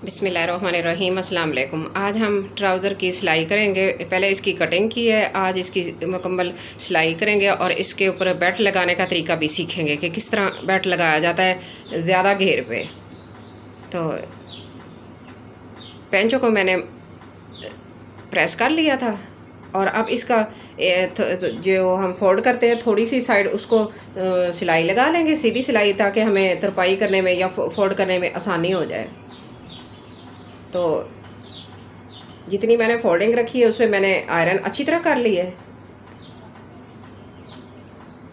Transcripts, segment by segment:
बिस्मिल्लाहिर्रहमानिर्रहीम अस्सलाम वालेकुम। आज हम ट्राउज़र की सिलाई करेंगे। पहले इसकी कटिंग की है, आज इसकी मुकम्मल सिलाई करेंगे और इसके ऊपर बेल्ट लगाने का तरीका भी सीखेंगे कि किस तरह बेल्ट लगाया जाता है ज़्यादा घेर पे। तो पेंचों को मैंने प्रेस कर लिया था और अब इसका जो हम फोल्ड करते हैं थोड़ी सी साइड उसको सिलाई लगा लेंगे, सीधी सिलाई, ताकि हमें तरपाई करने में या फोल्ड करने में आसानी हो जाए। तो जितनी मैंने फोल्डिंग रखी है उसमें मैंने आयरन अच्छी तरह कर ली है।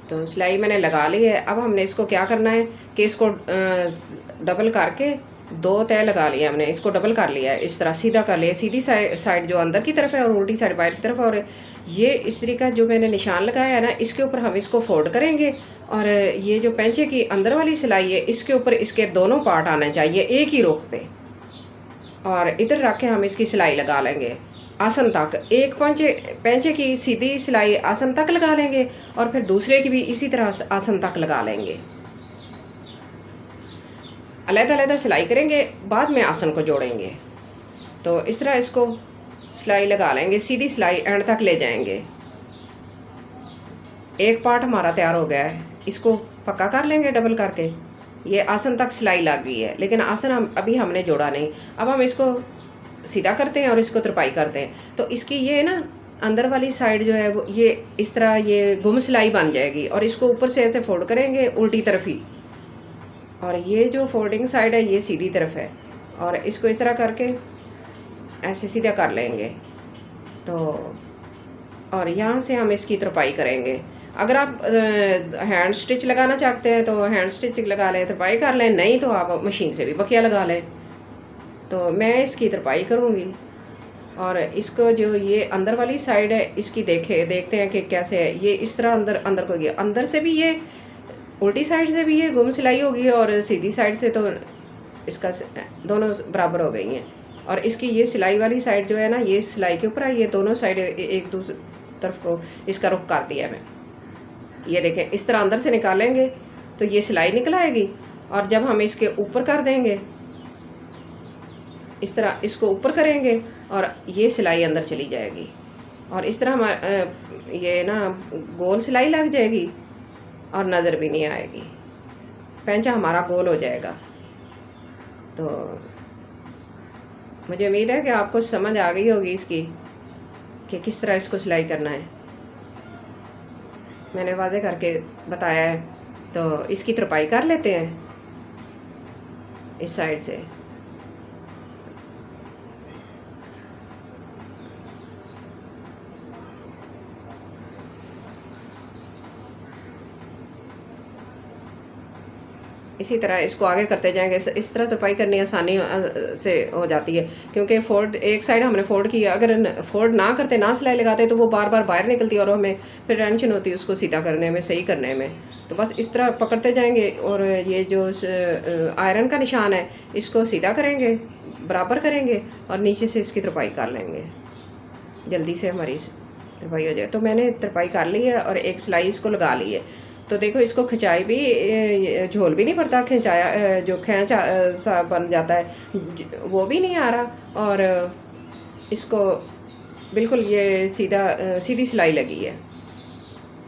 तो सिलाई मैंने लगा ली है। अब हमने इसको क्या करना है कि इसको डबल करके दो तय लगा लिया हमने, इसको डबल कर लिया है, इस तरह सीधा कर लिया, सीधी साइड जो अंदर की तरफ है और उल्टी साइड बाहर की तरफ। और ये इस तरीका जो मैंने निशान लगाया है ना, इसके ऊपर हम इसको फोल्ड करेंगे और ये जो पेंचे की अंदर वाली सिलाई है इसके ऊपर इसके दोनों पार्ट आने चाहिए एक ही रुख पे, और इधर रख के हम इसकी सिलाई लगा लेंगे आसन तक। एक पेंचे की सीधी सिलाई आसन तक लगा लेंगे और फिर दूसरे की भी इसी तरह आसन तक लगा लेंगे। अलग-अलग सिलाई करेंगे, बाद में आसन को जोड़ेंगे। तो इस तरह इसको सिलाई लगा लेंगे, सीधी सिलाई एंड तक ले जाएंगे। एक पार्ट हमारा तैयार हो गया है, इसको पक्का कर लेंगे डबल करके। ये आसन तक सिलाई लग गई है, लेकिन आसन अभी हमने जोड़ा नहीं। अब हम इसको सीधा करते हैं और इसको तरपाई करते हैं। तो इसकी ये ना अंदर वाली साइड जो है वो ये इस तरह ये गुम सिलाई बन जाएगी और इसको ऊपर से ऐसे फोल्ड करेंगे उल्टी तरफ ही, और ये जो फोल्डिंग साइड है ये सीधी तरफ है, और इसको इस तरह करके ऐसे सीधा कर लेंगे। तो और यहाँ से हम इसकी तरपाई करेंगे। अगर आप हैंड स्टिच लगाना चाहते हैं तो हैंड स्टिच लगा लें, तरपाई कर लें, नहीं तो आप मशीन से भी बखिया लगा लें। तो मैं इसकी तरपाई करूँगी और इसको जो ये अंदर वाली साइड है इसकी देखते हैं कि कैसे है। ये इस तरह अंदर अंदर को गया, अंदर से भी ये उल्टी साइड से भी ये गुम सिलाई होगी और सीधी साइड से तो इसका दोनों बराबर हो गई हैं। और इसकी ये सिलाई वाली साइड जो है ना, ये सिलाई के ऊपर ये दोनों साइड एक दूसरी तरफ को इसका रुख कर दिया मैं। ये देखें, इस तरह अंदर से निकालेंगे तो ये सिलाई निकल आएगी, और जब हम इसके ऊपर कर देंगे इस तरह इसको ऊपर करेंगे और ये सिलाई अंदर चली जाएगी, और इस तरह हमारा ये ना गोल सिलाई लग जाएगी और नज़र भी नहीं आएगी, पेंचा हमारा गोल हो जाएगा। तो मुझे उम्मीद है कि आपको समझ आ गई होगी इसकी कि किस तरह इसको सिलाई करना है। मैंने वाज़े करके बताया है। तो इसकी तरपाई कर लेते हैं इस साइड से। इसी तरह इसको आगे करते जाएंगे। इस तरह तरपाई करनी आसानी से हो जाती है, क्योंकि फोल्ड एक साइड हमने फोल्ड किया, अगर फोल्ड ना करते ना सिलाई लगाते तो वो बार बार बाहर निकलती और हमें फिर टेंशन होती है उसको सीधा करने में, सही करने में। तो बस इस तरह पकड़ते जाएंगे और ये जो आयरन का निशान है इसको सीधा करेंगे, बराबर करेंगे और नीचे से इसकी तरपाई कर लेंगे, जल्दी से हमारी तरपाई हो जाए। तो मैंने तरपाई कर ली है और एक सिलाई इसको लगा ली है। तो देखो, इसको खिंचाई भी झोल भी नहीं पड़ता, खिंचाया जो खींच सा बन जाता है वो भी नहीं आ रहा, और इसको बिल्कुल ये सीधी सिलाई लगी है।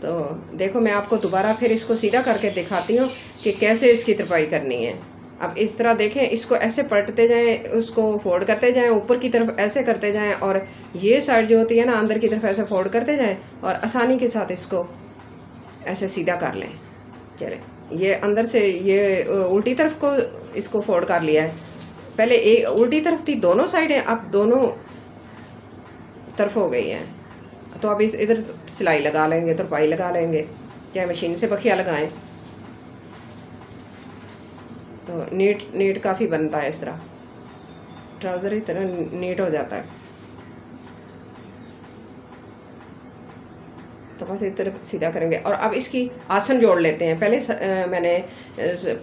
तो देखो, मैं आपको दोबारा फिर इसको सीधा करके दिखाती हूँ कि कैसे इसकी तरपाई करनी है। अब इस तरह देखें, इसको ऐसे पलटते जाएं, उसको फोल्ड करते जाएं, ऊपर की तरफ ऐसे करते जाएं, और ये साइड जो होती है ना अंदर की तरफ ऐसे फोल्ड करते जाएं और आसानी के साथ इसको ऐसे सीधा कर लें। चले, ये अंदर से ये उल्टी तरफ को इसको फोल्ड कर लिया है। पहले एक उल्टी थी, दोनों साइडें अब दोनों तरफ हो गई हैं। तो अब इस इधर सिलाई लगा लेंगे, तरपाई लगा लेंगे, चाहे मशीन से बखिया लगाएं। तो नीट काफ़ी बनता है, इस तरह ट्राउज़र ही तरह नीट हो जाता है। तो बस इस तरफ सीधा करेंगे और अब इसकी आसन जोड़ लेते हैं। पहले मैंने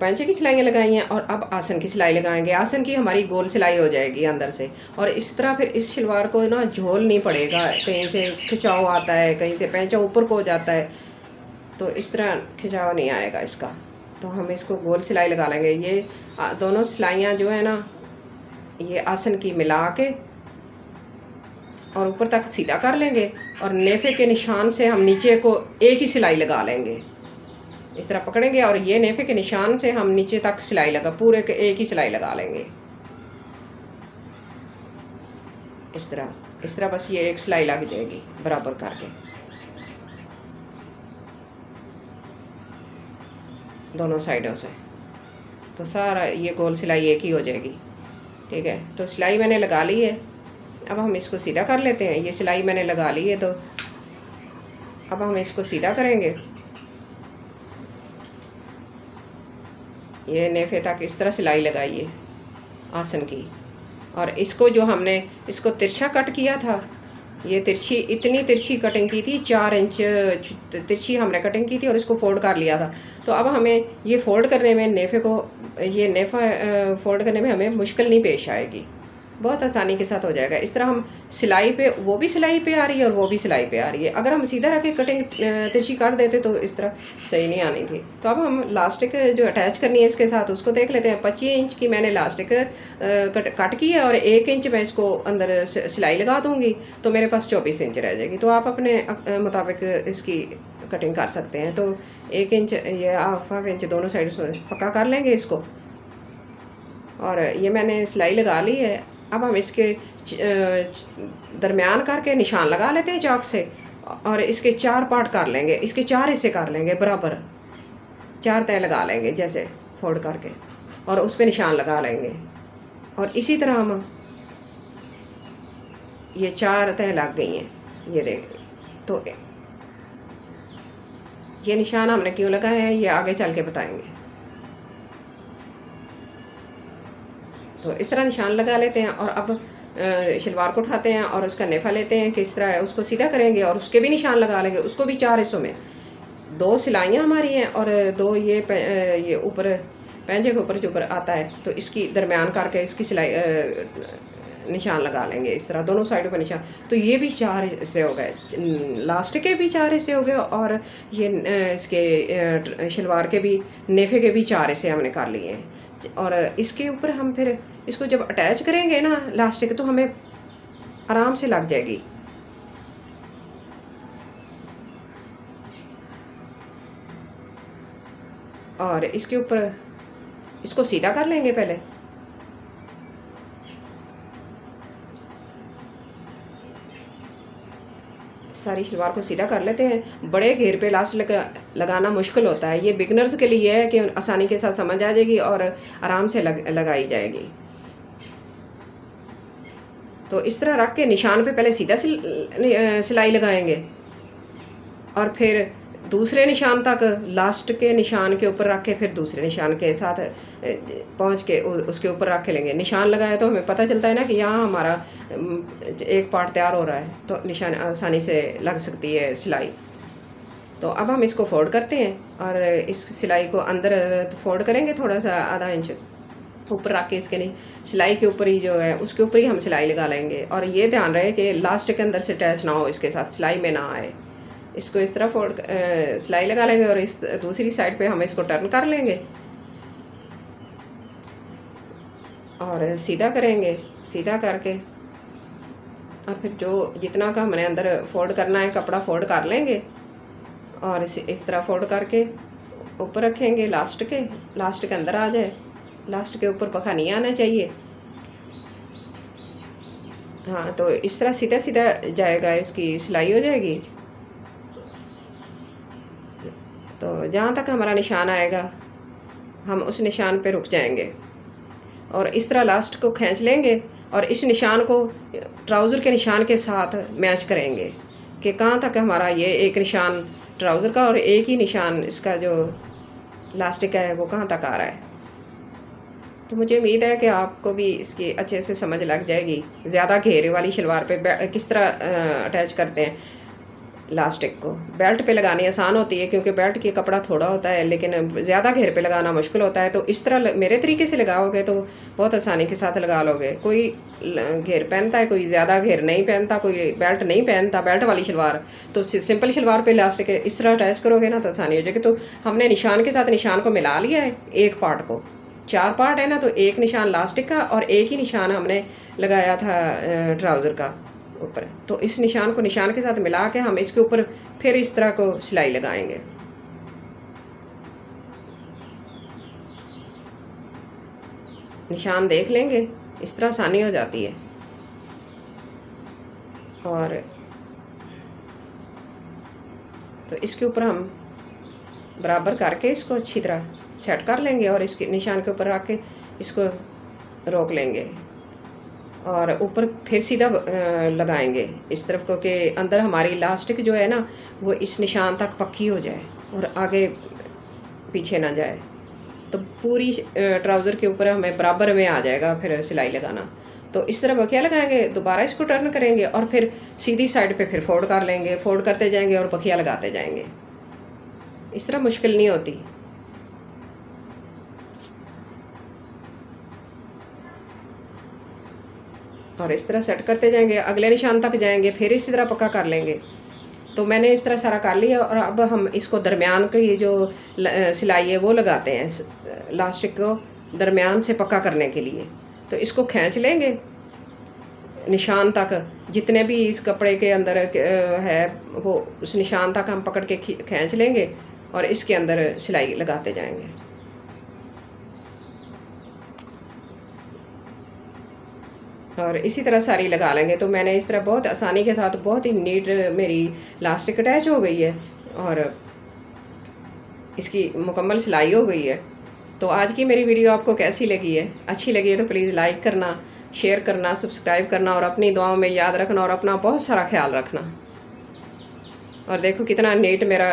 पैंचे की सिलाइयाँ लगाई हैं और अब आसन की सिलाई लगाएंगे। आसन की हमारी गोल सिलाई हो जाएगी अंदर से, और इस तरह फिर इस शलवार को ना झोल नहीं पड़ेगा, कहीं से खिंचाव आता है, कहीं से पैंचा ऊपर को हो जाता है, तो इस तरह खिंचाव नहीं आएगा इसका। तो हम इसको गोल सिलाई लगा लेंगे। ये दोनों सिलाइयाँ जो है ना, ये आसन की मिला के और ऊपर तक सीधा कर लेंगे और नेफे के निशान से हम नीचे को एक ही सिलाई लगा लेंगे। इस तरह पकड़ेंगे और ये नेफे के निशान से हम नीचे तक सिलाई लगा पूरे के एक ही सिलाई लगा लेंगे। इस तरह बस ये एक सिलाई लग जाएगी बराबर करके दोनों साइडों से, तो सारा ये गोल सिलाई एक ही हो जाएगी। ठीक है, तो सिलाई मैंने लगा ली है। अब हम इसको सीधा कर लेते हैं। ये सिलाई मैंने लगा ली है, तो अब हम इसको सीधा करेंगे। ये नेफे तक इस तरह सिलाई लगाइए आसन की, और इसको जो हमने इसको तिरछा कट किया था, ये तिरछी इतनी तिरछी कटिंग की थी, 4 इंच तिरछी हमने कटिंग की थी और इसको फोल्ड कर लिया था। तो अब हमें ये फोल्ड करने में नेफे को ये नेफा फोल्ड करने में हमें मुश्किल नहीं पेश आएगी, बहुत आसानी के साथ हो जाएगा। इस तरह हम सिलाई पे, वो भी सिलाई पे आ रही है और वो भी सिलाई पे आ रही है। अगर हम सीधा रख के कटिंग तिरछी कर देते तो इस तरह सही नहीं आनी थी। तो अब हम लास्टिक जो अटैच करनी है इसके साथ उसको देख लेते हैं। 25 इंच की मैंने लास्टिक कट की है और 1 इंच मैं इसको अंदर सिलाई लगा दूंगी, तो मेरे पास 24 इंच रह जाएगी। तो आप अपने मुताबिक इसकी कटिंग कर सकते हैं। तो 1 इंच ये हाफ इंच दोनों साइड से पक्का कर लेंगे इसको, और ये मैंने सिलाई लगा ली है। अब हम इसके दरमियान करके निशान लगा लेते हैं चाक से, और इसके 4 पार्ट कर लेंगे, इसके 4 हिस्से कर लेंगे बराबर, 4 तय लगा लेंगे जैसे फोल्ड करके, और उस पर निशान लगा लेंगे। और इसी तरह हम ये 4 तय लग गई हैं, ये देख। तो ये निशान हमने क्यों लगाए हैं ये आगे चल के बताएंगे। तो इस तरह निशान लगा लेते हैं, और अब शलवार को उठाते हैं और उसका नेफा लेते हैं, किस तरह उसको सीधा करेंगे और उसके भी निशान लगा लेंगे। उसको भी 4 हिस्सों में 2 सिलाइयाँ हमारी हैं और 2 ये ऊपर पैंजे के ऊपर जो ऊपर आता है, तो इसकी दरमियान करके इसकी सिलाई निशान लगा लेंगे इस तरह दोनों साइडों पर निशान। तो ये भी 4 हिस्से हो गए, लास्ट के भी 4 हिस्से हो गए, और ये इसके शलवार के भी, नेफे के भी 4 हिस्से हमने कर लिए हैं। और इसके ऊपर हम फिर इसको जब अटैच करेंगे ना लास्टिक, तो हमें आराम से लग जाएगी। और इसके ऊपर इसको सीधा कर लेंगे पहले। सारी शलवार को सीधा कर लेते हैं। बड़े घेर पे लास्ट लगाना मुश्किल होता है, ये बिगनर्स के लिए है कि आसानी के साथ समझ आ जाएगी और आराम से लगाई जाएगी। तो इस तरह रख के निशान पे पहले सीधा सिलाई लगाएंगे, और फिर दूसरे निशान तक लास्ट के निशान के ऊपर रख के फिर दूसरे निशान के साथ पहुंच के उसके ऊपर रख के लेंगे। निशान लगाया तो हमें पता चलता है ना कि यहाँ हमारा एक पार्ट तैयार हो रहा है, तो निशान आसानी से लग सकती है सिलाई। तो अब हम इसको फोल्ड करते हैं, और इस सिलाई को अंदर फोल्ड करेंगे थोड़ा सा आधा इंच ऊपर रख के, इसके नहीं सिलाई के ऊपर ही जो है उसके ऊपर ही हम सिलाई लगा लेंगे। और ये ध्यान रहे कि लास्ट के अंदर से अटैच ना हो, इसके साथ सिलाई में ना आए। इसको इस तरह फोल्ड सिलाई लगा लेंगे, और इस दूसरी साइड पे हम इसको टर्न कर लेंगे और सीधा करेंगे। सीधा करके और फिर जो जितना का हमने अंदर फोल्ड करना है कपड़ा फोल्ड कर लेंगे, और इस तरह फोल्ड करके ऊपर रखेंगे। लास्ट के अंदर आ जाए, लास्ट के ऊपर पखा नहीं आना चाहिए। हाँ, तो इस तरह सीधा सीधा जाएगा, इसकी सिलाई हो जाएगी। तो जहाँ तक हमारा निशान आएगा हम उस निशान पे रुक जाएंगे, और इस तरह लास्ट को खींच लेंगे और इस निशान को ट्राउज़र के निशान के साथ मैच करेंगे कि कहाँ तक हमारा ये एक निशान ट्राउज़र का और एक ही निशान इसका जो लास्टिक है वो कहाँ तक आ रहा है। तो मुझे उम्मीद है कि आपको भी इसकी अच्छे से समझ लग जाएगी। ज़्यादा घेरे वाली शलवार पे किस तरह अटैच करते हैं लास्टिक को। बेल्ट पे लगानी आसान होती है क्योंकि बेल्ट की कपड़ा थोड़ा होता है, लेकिन ज़्यादा घेर पे लगाना मुश्किल होता है। तो इस तरह मेरे तरीके से लगाओगे तो बहुत आसानी के साथ लगा लोगे। कोई घेर पहनता है, कोई ज़्यादा घेर नहीं पहनता, कोई बेल्ट नहीं पहनता, बेल्ट वाली शलवार। तो सिंपल शलवार पे लास्टिक इस तरह अटैच करोगे ना तो आसानी हो जाएगी। तो हमने निशान के साथ निशान को मिला लिया है, एक पार्ट को 4 पार्ट है ना, तो एक निशान लास्टिक का और एक ही निशान हमने लगाया था ट्राउज़र का ऊपर। तो इस निशान को निशान के साथ मिला के हम इसके ऊपर फिर इस तरह को सिलाई लगाएंगे। निशान देख लेंगे, इस तरह आसानी हो जाती है। और तो इसके ऊपर हम बराबर करके इसको अच्छी तरह सेट कर लेंगे और इसके निशान के ऊपर रख के इसको रोक लेंगे और ऊपर फिर सीधा लगाएंगे इस तरफ को, कि अंदर हमारी इलास्टिक जो है ना वो इस निशान तक पक्की हो जाए और आगे पीछे ना जाए। तो पूरी ट्राउज़र के ऊपर हमें बराबर में आ जाएगा फिर सिलाई लगाना। तो इस तरह बखिया लगाएंगे, दोबारा इसको टर्न करेंगे और फिर सीधी साइड पे फिर फोल्ड कर लेंगे, फोल्ड करते जाएंगे और बखिया लगाते जाएंगे। इस तरह मुश्किल नहीं होती। और इस तरह सेट करते जाएंगे, अगले निशान तक जाएंगे, फिर इसी तरह पक्का कर लेंगे। तो मैंने इस तरह सारा कर लिया और अब हम इसको दरमियान की जो सिलाई है वो लगाते हैं, लास्टिक को दरमियान से पक्का करने के लिए। तो इसको खींच लेंगे निशान तक, जितने भी इस कपड़े के अंदर है वो उस निशान तक हम पकड़ के खींच लेंगे और इसके अंदर सिलाई लगाते जाएंगे। और इसी तरह सारी लगा लेंगे। तो मैंने इस तरह बहुत आसानी के साथ बहुत ही नीट मेरी लास्टिक अटैच हो गई है और इसकी मुकम्मल सिलाई हो गई है। तो आज की मेरी वीडियो आपको कैसी लगी है? अच्छी लगी है तो प्लीज़ लाइक करना, शेयर करना, सब्सक्राइब करना और अपनी दुआओं में याद रखना और अपना बहुत सारा ख्याल रखना। और देखो कितना नीट मेरा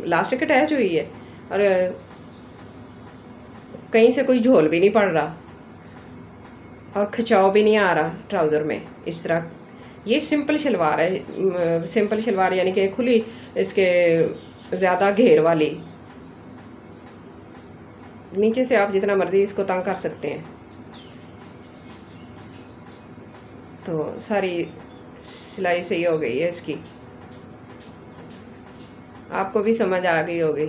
लास्टिक अटैच हुई है और कहीं से कोई झोल भी नहीं पड़ रहा और खिंचाव भी नहीं आ रहा ट्राउज़र में। इस तरह ये सिंपल शलवार है, सिंपल शलवार यानी कि खुली, इसके ज़्यादा घेर वाली। नीचे से आप जितना मर्जी इसको तंग कर सकते हैं। तो सारी सिलाई सही हो गई है इसकी, आपको भी समझ आ गई होगी।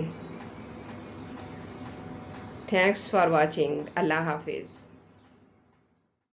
Thanks for watching. अल्लाह हाफिज़।